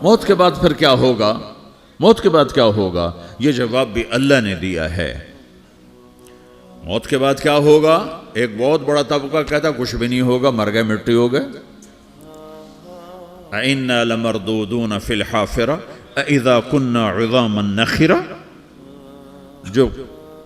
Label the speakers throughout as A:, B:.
A: موت کے بعد پھر کیا ہوگا؟ موت کے بعد کیا ہوگا؟ یہ جواب بھی اللہ نے دیا ہے۔ موت کے بعد کیا ہوگا؟ ایک بہت بڑا طبقہ کہتا کچھ بھی نہیں ہوگا، مر گئے، مٹی ہو گئے۔ اِنَّا لَمَرْدُودُونَ فِي الْحَافِرَةِ اِذَا كُنَّا عِظَامًا نَخِرَةً۔ جو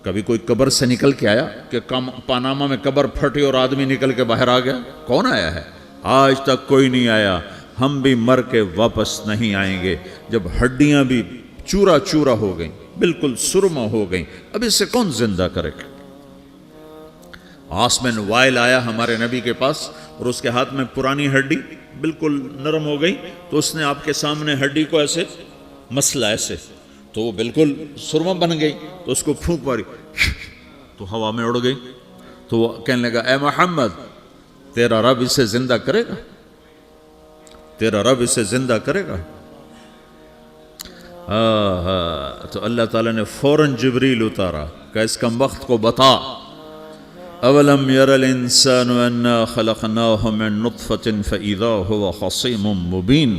A: کبھی کوئی قبر سے نکل کے آیا کہ پاناما میں قبر پھٹی اور آدمی نکل کے باہر آ گیا؟ کون آیا ہے؟ آج تک کوئی نہیں آیا۔ ہم بھی مر کے واپس نہیں آئیں گے۔ جب ہڈیاں بھی چورا چورا ہو گئیں، بالکل سرما ہو گئیں، اب اس سے کون زندہ کرے گا؟ آسمین وائل آیا ہمارے نبی کے پاس اور اس کے ہاتھ میں پرانی ہڈی بالکل نرم ہو گئی، تو اس نے آپ کے سامنے ہڈی کو ایسے مسلا ایسے، تو وہ بالکل سرما بن گئی، تو اس کو پھونک ماری تو ہوا میں اڑ گئی۔ تو وہ کہنے لگا اے محمد، تیرا رب اسے زندہ کرے گا؟ تیرا رب اسے زندہ کرے گا؟ تو اللہ تعالیٰ نے فوراً جبریل اتارا کہ اس کم وقت کو بتا، اولم یر الانسان انا خلقناہ من نطفۃ فاذا هو خصیم مبین۔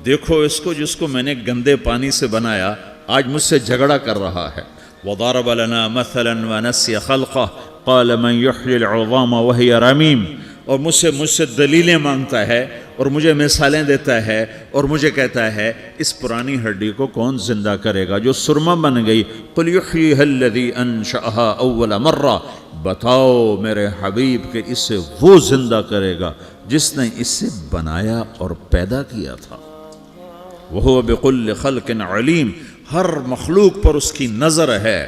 A: دیکھو اس کو جس کو میں نے گندے پانی سے بنایا، آج مجھ سے جھگڑا کر رہا ہے۔ وضرب لنا مثلا ونسی خلقہ قال من یحیی العظام وہی رمیم۔ اور مجھ سے دلیلیں مانگتا ہے اور مجھے مثالیں دیتا ہے اور مجھے کہتا ہے اس پرانی ہڈی کو کون زندہ کرے گا جو سرما بن گئی؟ قل یحییھا الذی انشأھا اول مرہ۔ بتاؤ میرے حبیب کہ اسے وہ زندہ کرے گا جس نے اسے بنایا اور پیدا کیا تھا۔ وہو بکل خلق علیم۔ ہر مخلوق پر اس کی نظر ہے،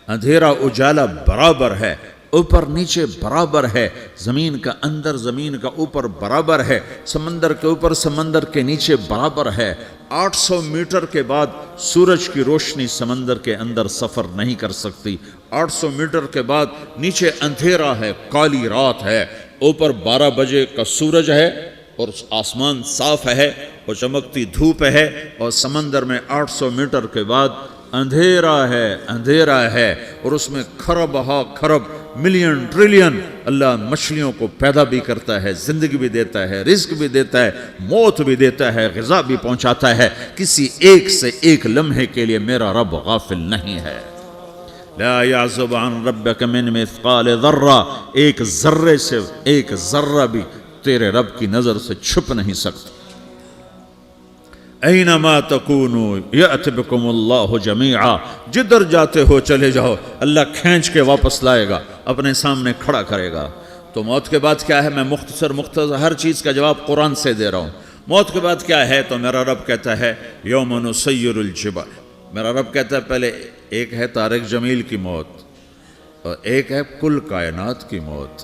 A: اندھیرا اجالا برابر ہے، اوپر نیچے برابر ہے، زمین کا اندر زمین کا اوپر برابر ہے، سمندر کے اوپر سمندر کے نیچے برابر ہے۔ 800 میٹر کے بعد سورج کی روشنی سمندر کے اندر سفر نہیں کر سکتی۔ 800 میٹر کے بعد نیچے اندھیرا ہے، کالی رات ہے، اوپر 12 بجے کا سورج ہے اور آسمان صاف ہے اور چمکتی دھوپ ہے، اور سمندر میں 800 میٹر کے بعد اندھیرا ہے اور اس میں کھرب ہا کھرب ملین ٹریلین اللہ مچھلیوں کو پیدا بھی کرتا ہے، زندگی بھی دیتا ہے، رزق بھی دیتا ہے، موت بھی دیتا ہے، غذا بھی پہنچاتا ہے۔ کسی ایک سے ایک لمحے کے لیے میرا رب غافل نہیں ہے۔ لا يعزب عن ربك من مثقال ذرہ، ایک ذرے سے ایک ذرہ بھی تیرے رب کی نظر سے چھپ نہیں سکتا۔ اینما تکونوا یأت بکم اللہ جمیعا، جدھر جاتے ہو چلے جاؤ، اللہ کھینچ کے واپس لائے گا، اپنے سامنے کھڑا کرے گا۔ تو موت کے بعد کیا ہے؟ میں مختصر ہر چیز کا جواب قرآن سے دے رہا ہوں۔ موت کے بعد کیا ہے؟ تو میرا رب کہتا ہے یوم نسیر الجبال۔ میرا رب کہتا ہے پہلے ایک ہے طارق جمیل کی موت اور ایک ہے کل کائنات کی موت۔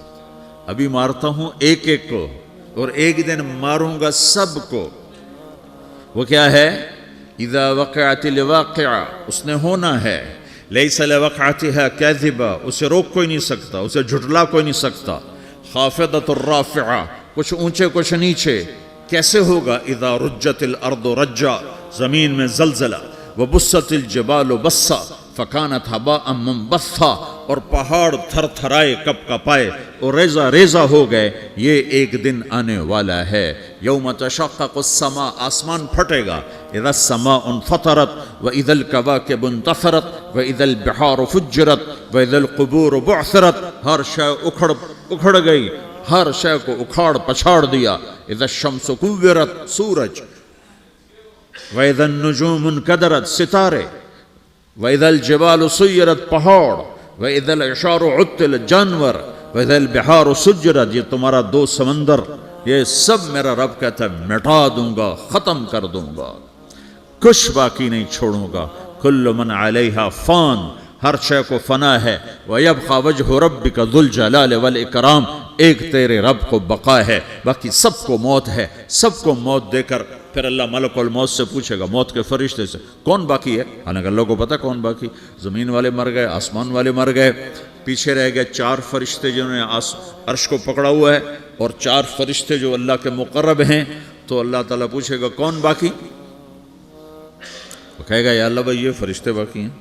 A: ابھی مارتا ہوں ایک ایک کو اور ایک دن ماروں گا سب کو۔ وہ کیا ہے؟ اذا وقعت الواقعہ، اس نے ہونا ہے۔ لیس لوقعتها کاذبہ، اسے روک کوئی نہیں سکتا، اسے جھٹلا کوئی نہیں سکتا۔ خافضۃ الرافعہ، کچھ اونچے کچھ نیچے۔ کیسے ہوگا؟ اذا رجت الارض رجا، زمین میں زلزلہ۔ وبست الجبال بسا فکانت ہباء منبثا، اور پہاڑ تھر تھرائے کپ کپائے اور ریزہ ریزہ ہو گئے۔ یہ ایک دن آنے والا ہے۔ یوم تشقق السماء، آسمان پھٹے گا۔ اذا السماء انفطرت واذا الكواكب انتثرت واذا البحار فجرت واذا القبور بعثرت، ہر شے اکھڑ گئی، ہر شے کو اکھاڑ پچھاڑ دیا۔ اذا الشمس کورت، سورج۔ وَإِذَا النُّجُومُ انْكَدَرَتْ، ستارے۔ وَإِذَا الْجِبَالُ سُيِّرَتْ، پہاڑ۔ وَإِذَا الْعِشَارُ عُطِّلَتْ، جانور۔ وَإِذَا الْبِحَارُ سُجِّرَتْ، یہ تمہارا دو سمندر، یہ سب میرا رب کہتا ہے مٹا دوں گا، ختم کر دوں گا، کچھ باقی نہیں چھوڑوں گا۔ كُلُّ مَنْ عَلَيْهَا فان، ہر شے کو فنا ہے۔ وَيَبْقَى وَجْهُ رَبِّكَ ذُو الْجَلَالِ وَالْإِكْرَامِ، ایک تیرے رب کو بقا ہے، باقی سب کو موت ہے۔ سب کو موت دے کر پھر اللہ ملک الموت سے پوچھے گا، موت کے فرشتے سے، کون باقی ہے؟ حالانکہ اللہ کو پتہ کون باقی۔ زمین والے مر گئے، آسمان والے مر گئے، پیچھے رہ گئے 4 فرشتے جنہوں نے عرش کو پکڑا ہوا ہے، اور 4 فرشتے جو اللہ کے مقرب ہیں۔ تو اللہ تعالیٰ پوچھے گا کون باقی؟ وہ کہے گا یا اللہ بھائی یہ فرشتے باقی ہیں۔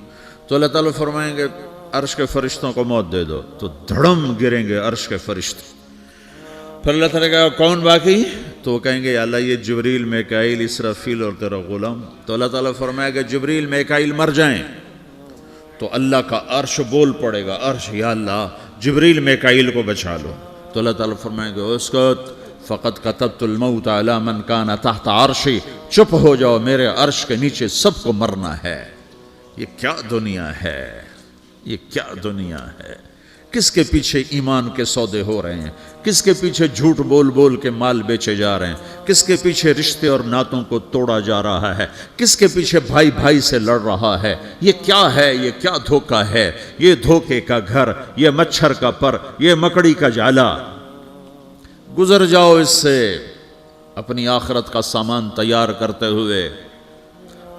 A: تو اللہ تعالیٰ فرمائیں گے عرش کے فرشتوں کو موت دے دو، تو دھڑم گریں گے عرش کے فرشتے. پھر اللہ تعالیٰ کہا کون باقی؟ تو وہ کہیں گے یا اللہ یہ جبریل، میکائیل، اسرافیل اور تیرا غلام. تو اللہ تعالیٰ فرمائے گا جبریل میکائیل مر جائیں تو اللہ کا عرش بول پڑے گا، عرش یا اللہ جبریل میکائیل کو بچا لو. تو اللہ تعالیٰ فرمائے گا اسکت فقط کتبت الموت علی من کان تحت عرشی، چپ ہو جاؤ، میرے عرش کے نیچے سب کو مرنا ہے. یہ کیا دنیا ہے، یہ کیا دنیا ہے. کس کے پیچھے ایمان کے سودے ہو رہے ہیں، کس کے پیچھے جھوٹ بول بول کے مال بیچے جا رہے ہیں، کس کے پیچھے رشتے اور ناتوں کو توڑا جا رہا ہے، کس کے پیچھے بھائی بھائی سے لڑ رہا ہے. یہ کیا ہے، یہ کیا دھوکہ ہے، یہ دھوکے کا گھر، یہ مچھر کا پر، یہ مکڑی کا جالا. گزر جاؤ اس سے اپنی آخرت کا سامان تیار کرتے ہوئے.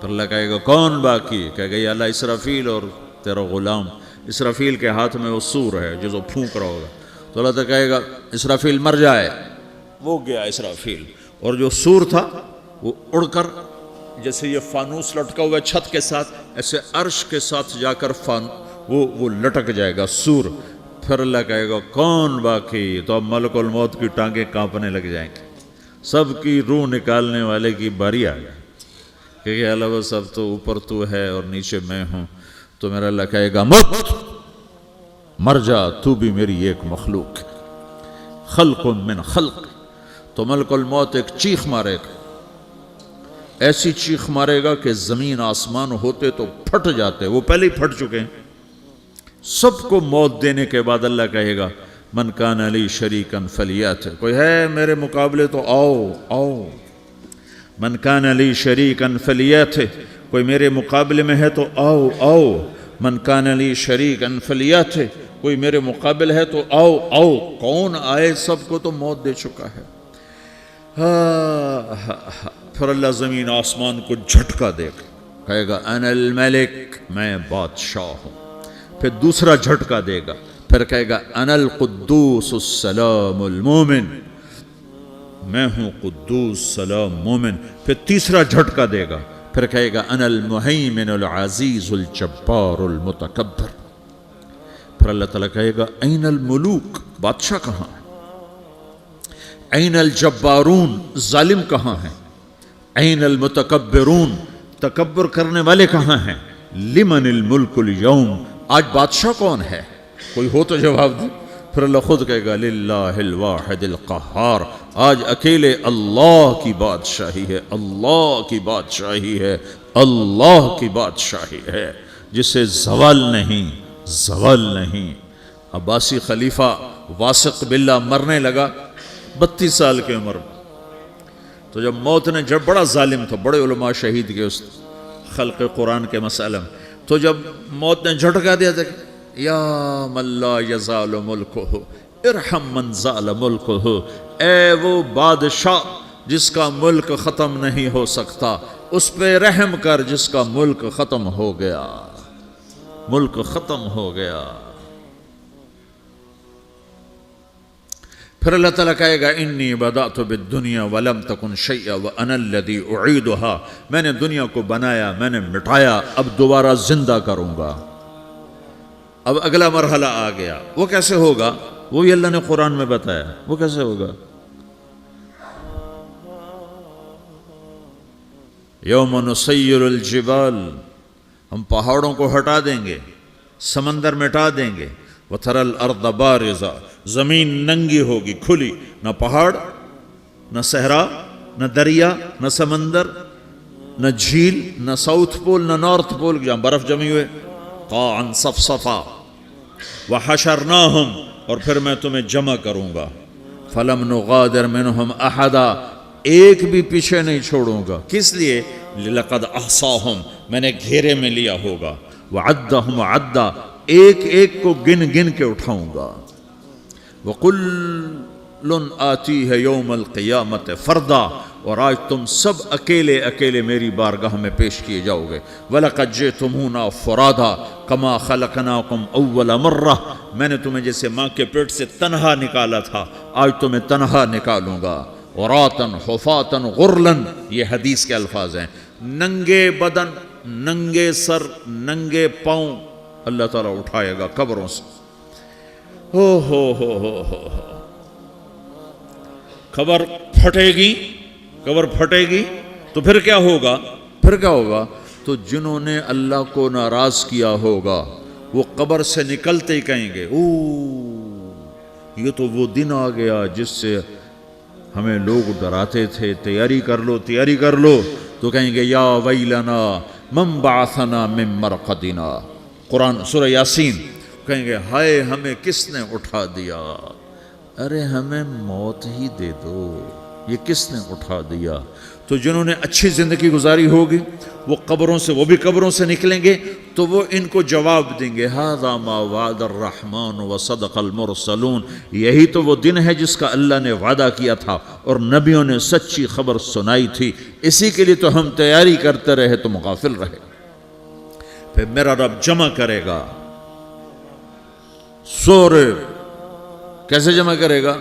A: پھر اللہ کہے گا کون باقی؟ کہے گا یا اللہ اسرافیل اور تیرا غلام. اسرافیل کے ہاتھ میں وہ سور ہے جو پھونک رہا ہوگا. تو اللہ تعالیٰ کہے گا اسرافیل مر جائے. وہ گیا اسرافیل، اور جو سور تھا وہ اڑ کر جیسے یہ فانوس لٹکا ہوا ہے چھت کے ساتھ، ایسے عرش کے ساتھ جا کر وہ لٹک جائے گا سور. پھر اللہ کہے گا کون باقی؟ تو اب ملک الموت کی ٹانگیں کانپنے لگ جائیں گی. سب کی روح نکالنے والے کی باری آ گئی کہ اللہ وہ سب تو اوپر تو ہے اور نیچے میں ہوں. تو میرا اللہ کہے گا مت، مر جا، تو بھی میری ایک مخلوق ہے، خلق من خلق. تو ملک الموت ایک چیخ مارے گا، ایسی چیخ مارے گا کہ زمین آسمان ہوتے تو پھٹ جاتے، وہ پہلے ہی پھٹ چکے ہیں. سب کو موت دینے کے بعد اللہ کہے گا من کان لی شریکا فلیات، کوئی ہے میرے مقابلے تو آؤ آؤ. من کان لی شریکا فلیات، کوئی میرے مقابلے میں ہے تو آؤ آؤ. من کان لی شریکا فلیات، کوئی میرے مقابل ہے تو آؤ آؤ. کون آئے؟ سب کو تو موت دے چکا ہے. پھر اللہ زمین آسمان کو جھٹکا دے گا، کہے گا انا الملک، میں بادشاہ ہوں. پھر دوسرا جھٹکا دے گا، پھر کہے گا انا القدوس السلام المومن، میں ہوں قدوس سلام مومن. پھر تیسرا جھٹکا دے گا، پھر کہے گا انا المہیمن العزیز الجبار المتکبر. پھر اللہ تعالیٰ کہے گا این الملوک، بادشاہ کہاں ہے؟ این الجبارون، ظالم کہاں ہیں؟ این المتکبرون، تکبر کرنے والے کہاں ہیں؟ لمن الملک اليوم، آج بادشاہ کون ہے؟ کوئی ہو تو جواب دے. پھر اللہ خود کہے گا للہ الواحد القہار، آج اکیلے اللہ کی بادشاہی ہے، اللہ کی بادشاہی ہے، اللہ کی بادشاہی ہے جسے زوال نہیں، زوال نہیں. عباسی خلیفہ واثق باللہ مرنے لگا 32 سال کی عمر میں. تو جب موت نے، جب بڑا ظالم تھا، بڑے علماء شہید کے اس خلق قرآن کے مسئلہ میں، تو جب موت نے جھٹکا دیا تھا یا من لا یزال ملکہ ارحم من زال ملکہ، اے وہ بادشاہ جس کا ملک ختم نہیں ہو سکتا، اس پہ رحم کر جس کا ملک ختم ہو گیا، ملک ختم ہو گیا. پھر اللہ تعالیٰ کہے گا انی بدأت بالدنیا ولم تکن شیئا وانا الذی اعیدہا، میں نے دنیا کو بنایا، میں نے مٹایا، اب دوبارہ زندہ کروں گا. اب اگلا مرحلہ آ گیا. وہ کیسے ہوگا؟ وہ بھی اللہ نے قرآن میں بتایا. وہ کیسے ہوگا؟ یوم نسیر الجبال، ہم پہاڑوں کو ہٹا دیں گے، سمندر مٹا دیں گے. وتری الارض بارزہ، زمین ننگی ہوگی، کھلی، نہ پہاڑ، نہ صحرا، نہ دریا، نہ سمندر، نہ جھیل، نہ ساؤتھ پول، نہ نارتھ پول جہاں برف جمی ہوئے. قاعا صفصفا وحشرناہم، اور پھر میں تمہیں جمع کروں گا. فلم نغادر منہم احدا، ایک بھی پیچھے نہیں چھوڑوں گا. کس لیے؟ لقد احصاہم، میں نے گھیرے میں لیا ہوگا. وعدہم عدا، ایک ایک کو گن گن کے اٹھاؤں گا. وَقُلٌ آتِيهَ يَوْمَ الْقِيَامَةِ فَرْدًا، اور آج تم سب اکیلے اکیلے میری بارگاہ میں پیش کیے جاؤ گے. وَلَقَدْ جِئْتُمُونَا فُرَادًا كَمَا خَلَقْنَاكُمْ أَوَّلَ مَرَّةٍ، میں نے تمہیں جیسے ماں کے پیٹ سے تنہا نکالا تھا، آج تمہیں تنہا نکالوں گا. عُرَاةً حُفَاةً غُرْلًا، یہ حدیث کے الفاظ ہیں. ننگے بدن، ننگے سر، ننگے پاؤں، اللہ تعالیٰ اٹھائے گا قبروں سے. ہو قبر پھٹے گی تو پھر کیا ہوگا؟ تو جنہوں نے اللہ کو ناراض کیا ہوگا وہ قبر سے نکلتے ہی کہیں گے یہ تو وہ دن آ گیا جس سے ہمیں لوگ ڈراتے تھے، تیاری کر لو. تو کہیں گے یا ویلنا من بعثنا من مرقدنا، قرآن سورہ یاسین. کہیں گے ہائے ہمیں کس نے اٹھا دیا، ارے ہمیں موت ہی دے دو، یہ کس نے اٹھا دیا. تو جنہوں نے اچھی زندگی گزاری ہوگی وہ بھی قبروں سے نکلیں گے تو وہ ان کو جواب دیں گے ھذا ما وعد الرحمن وصدق المرسلون، یہی تو وہ دن ہے جس کا اللہ نے وعدہ کیا تھا اور نبیوں نے سچی خبر سنائی تھی، اسی کے لیے تو ہم تیاری کرتے رہے تم غافل رہے. پھر میرا رب جمع کرے گا سورے. کیسے جمع کرے گا؟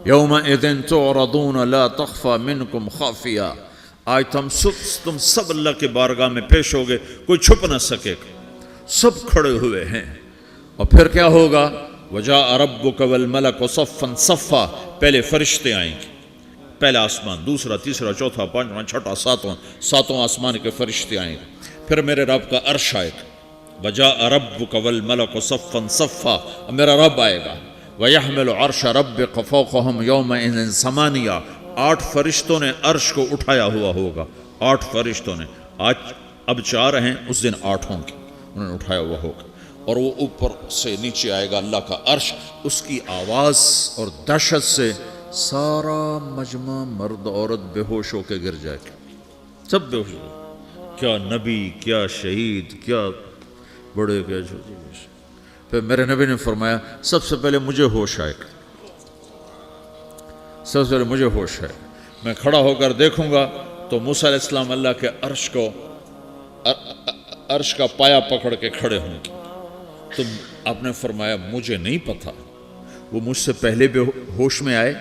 A: یومئذ تعرضون لا تخفى منکم خافیہ. آج تم سب اللہ کے بارگاہ میں پیش ہوگے، کوئی چھپ نہ سکے گا، سب کھڑے ہوئے ہیں. اور پھر کیا ہوگا؟ وجاء ربک والملک صفا صفا. پہلے فرشتے آئیں گے، پہلا آسمان، دوسرا، تیسرا، چوتھا، پانچواں، چھٹا، ساتواں آسمان کے فرشتے آئیں گے. پھر میرے رب کا عرش آئے گا. وجاء ربک والملک صفا صفا. میرا رب آئے گا. وَيَحْمِلُ عَرْشَ رَبِّكَ فَوْقَهُمْ يَوْمَئِذٍ ثَمَانِيَةٌ. 8 فرشتوں نے عرش کو اٹھایا ہوا ہوگا. 8 فرشتوں نے، آج اب 4 ہیں، اس دن 8 ہوں گے، انہوں نے اٹھایا ہوا ہوگا. اور وہ اوپر سے نیچے آئے گا اللہ کا عرش. اس کی آواز اور دہشت سے سارا مجمع مرد عورت بے ہوش ہو کے گر جائے گا، سب بے ہوش ہو. کیا نبی، کیا شہید، کیا بڑے، کیا چھوٹے. پھر میرے نبی نے فرمایا سب سے پہلے مجھے ہوش آئے گا، سب سے پہلے مجھے ہوش ہے. میں کھڑا ہو کر دیکھوں گا تو موسیٰ علیہ السلام اللہ کے عرش کا پایا پکڑ کے کھڑے ہوں گے. تو آپ نے فرمایا مجھے نہیں پتا وہ مجھ سے پہلے بے ہوش میں آئے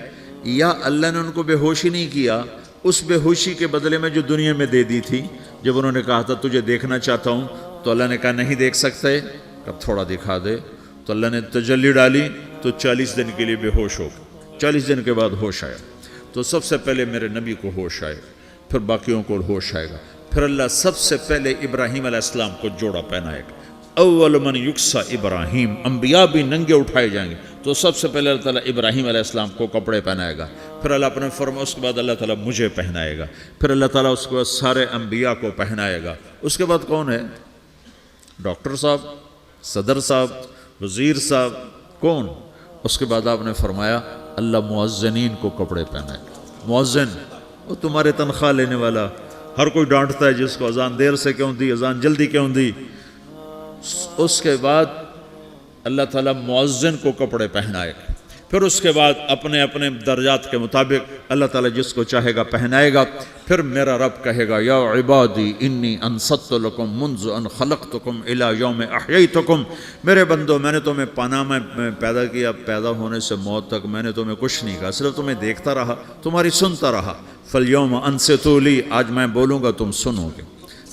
A: یا اللہ نے ان کو بے ہوش ہی نہیں کیا، اس بے ہوشی کے بدلے میں جو دنیا میں دے دی تھی. جب انہوں نے کہا تھا تجھے دیکھنا چاہتا ہوں تو اللہ نے کہا نہیں دیکھ سکتے، اب تھوڑا دکھا دے. تو اللہ نے تجلی ڈالی تو 40 دن کے لیے بے ہوش ہو گئے. 40 دن کے بعد ہوش آیا. تو سب سے پہلے میرے نبی کو ہوش آئے، پھر باقیوں کو ہوش آئے گا. پھر اللہ سب سے پہلے ابراہیم علیہ السلام کو جوڑا پہنائے گا. اول من یکسا ابراہیم. انبیاء بھی ننگے اٹھائے جائیں گے تو سب سے پہلے اللہ تعالیٰ ابراہیم علیہ السلام کو کپڑے پہنائے گا. پھر اللہ اپنے فرما، اس کے بعد اللہ تعالیٰ مجھے پہنائے گا. پھر اللہ تعالیٰ اس کے بعد سارے انبیاء کو پہنائے گا. اس کے بعد کون ہے؟ ڈاکٹر صاحب، صدر صاحب، وزیر صاحب، کون؟ اس کے بعد آپ نے فرمایا اللہ مؤذنین کو کپڑے پہنائے گا. مؤذن وہ تمہارے تنخواہ لینے والا، ہر کوئی ڈانٹتا ہے جس کو اذان دیر سے کیوں دی، اذان جلدی کیوں دی. اس کے بعد اللہ تعالیٰ مؤذن کو کپڑے پہنائے گا. پھر اس کے بعد اپنے اپنے درجات کے مطابق اللہ تعالیٰ جس کو چاہے گا پہنائے گا. پھر میرا رب کہے گا یا عبادی انی انصت لکم منذ ان خلقتکم الی یوم احییتکم. میرے بندو، میں نے تمہیں پاناہ میں پیدا کیا، پیدا ہونے سے موت تک میں نے تمہیں کچھ نہیں کہا، صرف تمہیں دیکھتا رہا، تمہاری سنتا رہا. فالیوم انصتوا لی، آج میں بولوں گا تم سنو گے.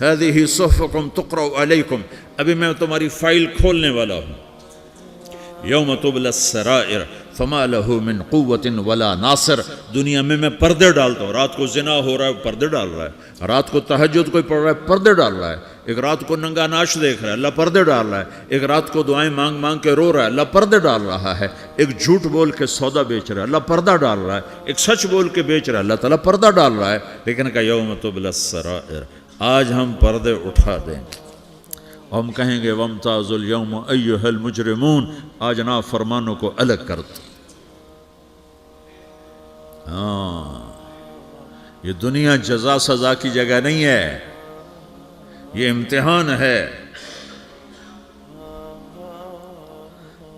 A: ہذہ صحفکم تقرأ علیکم، ابھی میں تمہاری فائل کھولنے والا ہوں. یوم تبلی السرائر فما لہ من قوت ولا ناصر. دنیا میں پردے ڈالتا ہوں. رات کو زنا ہو رہا ہے، پردے ڈال رہا ہے. رات کو تہجد کوئی پڑھ رہا ہے، پردے ڈال رہا ہے. ایک رات کو ننگا ناچ دیکھ رہا ہے، اللہ پردے ڈال رہا ہے. ایک رات کو دعائیں مانگ مانگ کے رو رہا ہے، اللہ پردے ڈال رہا ہے. ایک جھوٹ بول کے سودا بیچ رہا ہے، اللہ پردہ ڈال رہا ہے. ایک سچ بول کے بیچ رہا ہے، اللہ تعالیٰ پردہ ڈال رہا ہے. لیکن کہ یوم تبلی السرائر، آج ہم پردے اٹھا دیں گے. ہم کہیں گے وامتازوا اليوم ایھا المجرمون، آج نافرمانوں کو الگ کر دو. یہ دنیا جزا سزا کی جگہ نہیں ہے، یہ امتحان ہے.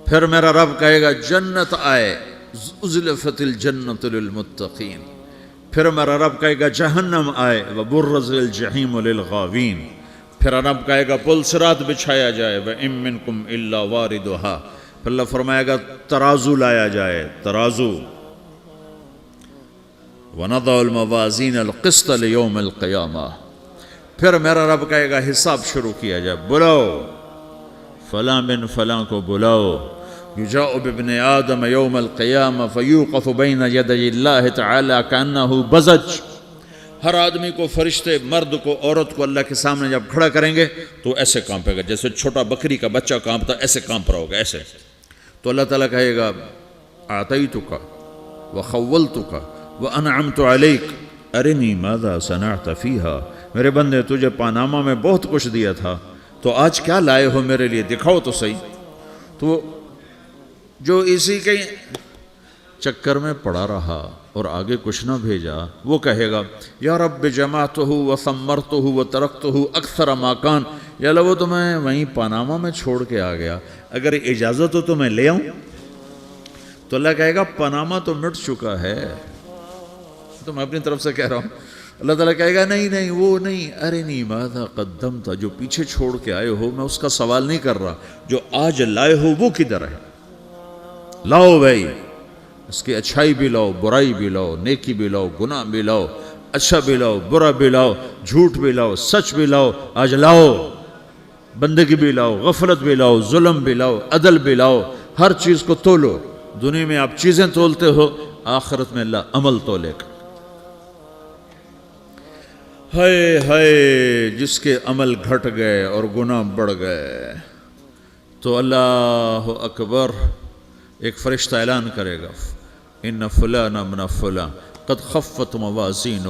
A: پھر میرا رب کہے گا جنت آئے، ازلفت الجنت للمتقین. پھر میرا رب کہے گا جہنم آئے، وبرزت الجحیم للغاوین. پھر رب کہے گا پل صراط بچھایا جائے، وَإِن مِّنكُمْ إِلَّا وَارِدُهَا. پھر اللہ فرمائے گا ترازو لایا جائے، ترازو. وَنَضَعُ الْمَوَازِينَ الْقِسْطَ لِيَوْمِ الْقِيَامَةِ. پھر میرا رب کہے گا حساب شروع کیا جائے، بلاؤ فلاں بن فلاں کو بلاؤ، یجاء بابن آدم یوم القیامہ فیوقف بین یدی اللہ تعالی کانہ بزج۔ ہر آدمی کو، فرشتے، مرد کو، عورت کو اللہ کے سامنے جب کھڑا کریں گے تو ایسے کانپے گا جیسے چھوٹا بکری کا بچہ کانپتا، ایسے کانپ رہا ہوگا ایسے۔ تو اللہ تعالیٰ کہے گا اعطیتک وخولتک وانعمت علیک ارنی ماذا صنعت فیہا، میرے بندے تجھے پاناما میں بہت کچھ دیا تھا، تو آج کیا لائے ہو میرے لیے، دکھاؤ تو صحیح۔ تو جو اسی کے چکر میں پڑا رہا اور آگے کچھ نہ بھیجا، وہ کہے گا یا رب جمعتہ وثمرتہ وترکتہ اکثر ما کان، یا اللہ وہ تو میں وہیں پاناما میں چھوڑ کے آ گیا، اگر اجازت ہو تو میں لے آؤں؟ تو اللہ کہے گا پاناما تو مٹ چکا ہے، تو میں اپنی طرف سے کہہ رہا ہوں۔ اللہ تعالیٰ کہے گا نہیں نہیں وہ نہیں، ارنی ماذا قدمت، جو پیچھے چھوڑ کے آئے ہو میں اس کا سوال نہیں کر رہا، جو آج لائے ہو وہ کدھر ہے، لاؤ بھائی، اس کی اچھائی بھی لاؤ، برائی بھی لاؤ، نیکی بھی لاؤ، گناہ بھی لاؤ، اچھا بھی لاؤ، برا بھی لاؤ، جھوٹ بھی لاؤ، سچ بھی لاؤ، آج لاؤ، بندگی بھی لاؤ، غفلت بھی لاؤ، ظلم بھی لاؤ، عدل بھی لاؤ، ہر چیز کو تولو۔ دنیا میں آپ چیزیں تولتے ہو، آخرت میں اللہ عمل تولے گا۔ ہائے ہائے جس کے عمل گھٹ گئے اور گناہ بڑھ گئے، تو اللہ اکبر، ایک فرشتہ اعلان کرے گا ان فلان من فلان قد خفت موازینہ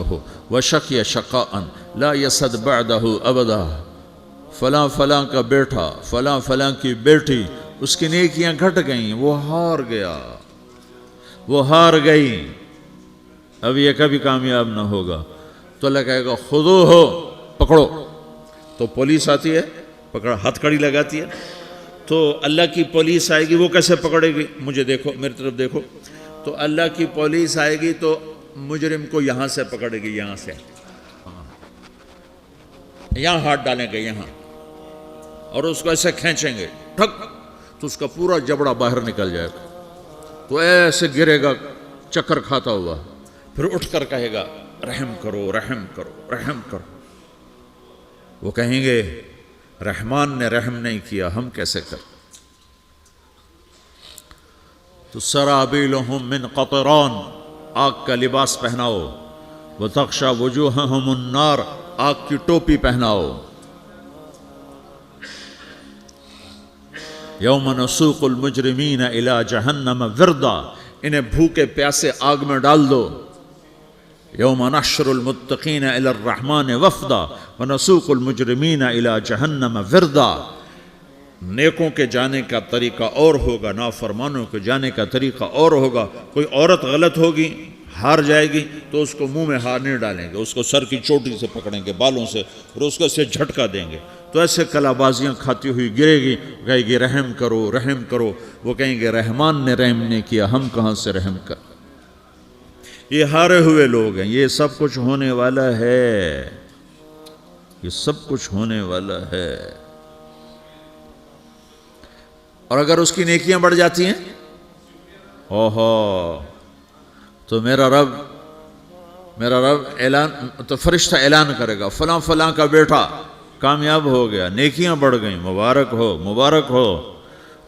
A: وشقی شقاء لا یسد بعدہ ابدا، فلاں فلاں کا بیٹا، فلاں فلاں کی بیٹی، اس کی نیکیاں گھٹ گئیں، وہ ہار گیا، وہ ہار گئی، اب یہ کبھی کامیاب نہ ہوگا۔ تو اللہ کہے گا خودو ہو، پکڑو۔ تو پولیس آتی ہے، پکڑا، ہتھ کڑی لگاتی ہے، تو اللہ کی پولیس آئے گی، وہ کیسے پکڑے گی؟ مجھے دیکھو، میری طرف دیکھو۔ تو اللہ کی پولیس آئے گی تو مجرم کو یہاں سے پکڑے گی، یہاں سے، یہاں ہاتھ ڈالیں گے یہاں، اور اس کو ایسے کھینچیں گے، ٹھک، تو اس کا پورا جبڑا باہر نکل جائے گا، تو ایسے گرے گا چکر کھاتا ہوا، پھر اٹھ کر کہے گا رحم کرو، رحم کرو، رحم کرو۔ وہ کہیں گے رحمان نے رحم نہیں کیا، ہم کیسے کر؟ تو سرابیلہم من قطران، آگ کا لباس پہناؤ، وتغشا وجوہہم النار، آگ کی ٹوپی پہناؤ۔ یوم نسوق المجرمین الی جہنم وردا، انہیں بھوکے پیاسے آگ میں ڈال دو۔ یوم نحشر المتقین الی الرحمن وفدا ونسوق المجرمین الی جہنم وردا، نیکوں کے جانے کا طریقہ اور ہوگا، نافرمانوں کے جانے کا طریقہ اور ہوگا۔ کوئی عورت غلط ہوگی، ہار جائے گی، تو اس کو منہ میں ہار نہیں ڈالیں گے، اس کو سر کی چوٹی سے پکڑیں گے، بالوں سے، اور اس کو اسے جھٹکا دیں گے، تو ایسے کلا بازیاں کھاتی ہوئی گرے گی، کہے گی رحم کرو، رحم کرو۔ وہ کہیں گے رحمان نے رحم نہیں کیا، ہم کہاں سے رحم کر؟ یہ ہارے ہوئے لوگ ہیں، یہ سب کچھ ہونے والا ہے، یہ سب کچھ ہونے والا ہے۔ اور اگر اس کی نیکیاں بڑھ جاتی ہیں، اوہو، تو میرا رب اعلان، تو فرشتہ اعلان کرے گا فلاں فلاں کا بیٹا کامیاب ہو گیا، نیکیاں بڑھ گئیں، مبارک ہو، مبارک ہو۔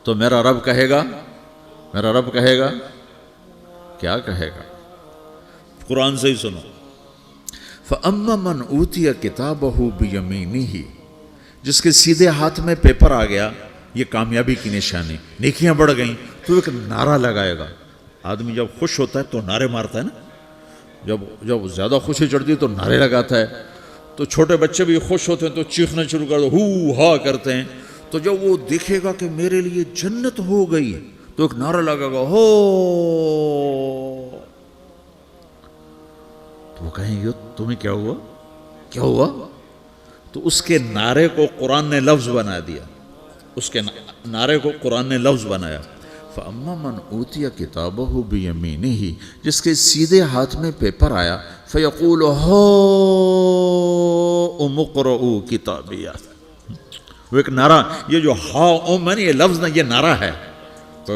A: تو میرا رب کہے گا کیا کہے گا؟ قرآن سے ہی سنو۔ فَأَمَّا مَنْ أُوتِيَ كِتَابَهُ بِيَمِينِهِ، جس کے سیدھے ہاتھ میں پیپر آ گیا، یہ کامیابی کی نشانی، نیکیاں بڑھ گئیں، تو ایک نعرہ لگائے گا۔ آدمی جب خوش ہوتا ہے تو نعرے مارتا ہے نا، جب زیادہ خوشی چڑھتی ہے تو نعرے لگاتا ہے۔ تو چھوٹے بچے بھی خوش ہوتے ہیں تو چیخنا شروع کر دو، ہو ہا کرتے ہیں۔ تو جب وہ دیکھے گا کہ میرے لیے جنت ہو گئی، تو ایک نعرہ لگے گا، ہو، تو وہ کہیں گے تمہیں کیا ہوا، کیا ہوا؟ تو اس کے نعرے کو قرآن نے لفظ بنا دیا، اس کے نعرے کو قرآن نے لفظ بنایا۔ فَأَمَّا مَنْ أُوتِيَ كِتَابَهُ بِيَمِينِهِ، جس کے سیدھے ہاتھ میں پیپر آیا، فَيَقُولُ هَاؤْمُ اقْرَءُوا كِتَابِيَهْ، وہ ایک نعرہ، یہ جو ہاؤم ہے نا، یہ لفظ نہ، یہ نعرہ ہے، تو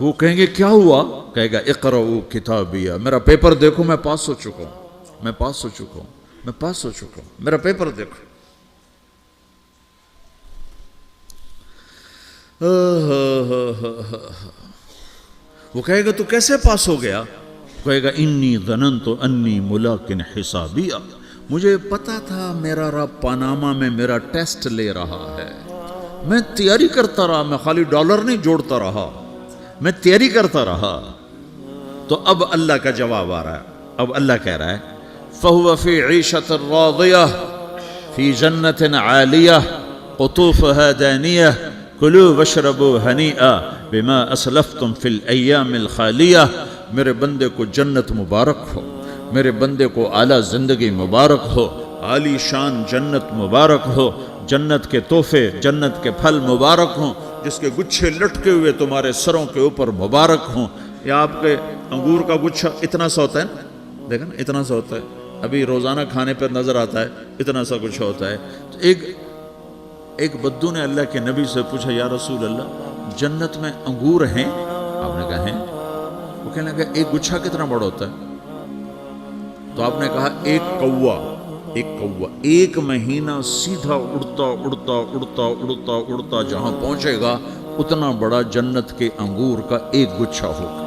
A: وہ کہیں گے کیا ہوا؟ کہے گا اقرؤوا کتابیہ، میرا پیپر دیکھو، میں پاس ہو چکا ہوں، میں پاس ہو چکا ہوں، میں پاس ہو چکا ہوں، میرا پیپر دیکھو۔ وہ کہے گا تو کیسے پاس ہو گیا؟ کہے گا انی ظننت انی ملاقٍ حسابیہ، مجھے پتا تھا میرا رب پاناما میں میرا ٹیسٹ لے رہا ہے، میں تیاری کرتا رہا، میں خالی ڈالر نہیں جوڑتا رہا، میں تیاری کرتا رہا۔ تو اب اللہ کا جواب آ رہا ہے، اب اللہ کہہ رہا ہے فَهُوَ فِي عِيشَةٍ رَاضِيَةٍ فِي جَنَّةٍ عَالِيَةٍ قُطُوفُهَا دَانِيَةٌ کلوا واشربوا ہنیئا بما اسلفتم فی الایام الخالیہ۔ میرے بندے کو جنت مبارک ہو، میرے بندے کو اعلیٰ زندگی مبارک ہو، عالی شان جنت مبارک ہو، جنت کے تحفے، جنت کے پھل مبارک ہوں، جس کے گچھے لٹکے ہوئے تمہارے سروں کے اوپر مبارک ہوں۔ یا آپ کے انگور کا گچھا اتنا سا ہوتا ہے نا، دیکھا نا اتنا سا ہوتا ہے، ابھی روزانہ کھانے پر نظر آتا ہے، اتنا سا گچھا ہوتا ہے۔ تو ایک بدو نے اللہ کے نبی سے پوچھا یا رسول اللہ جنت میں انگور ہیں؟ آپ نے کہا ہیں۔ وہ کہنے لگا ایک گچھا کتنا بڑا ہوتا ہے؟ تو آپ نے کہا ایک کوا ایک مہینہ سیدھا اڑتا اڑتا اڑتا اڑتا اڑتا جہاں پہنچے گا اتنا بڑا جنت کے انگور کا ایک گچھا ہوگا۔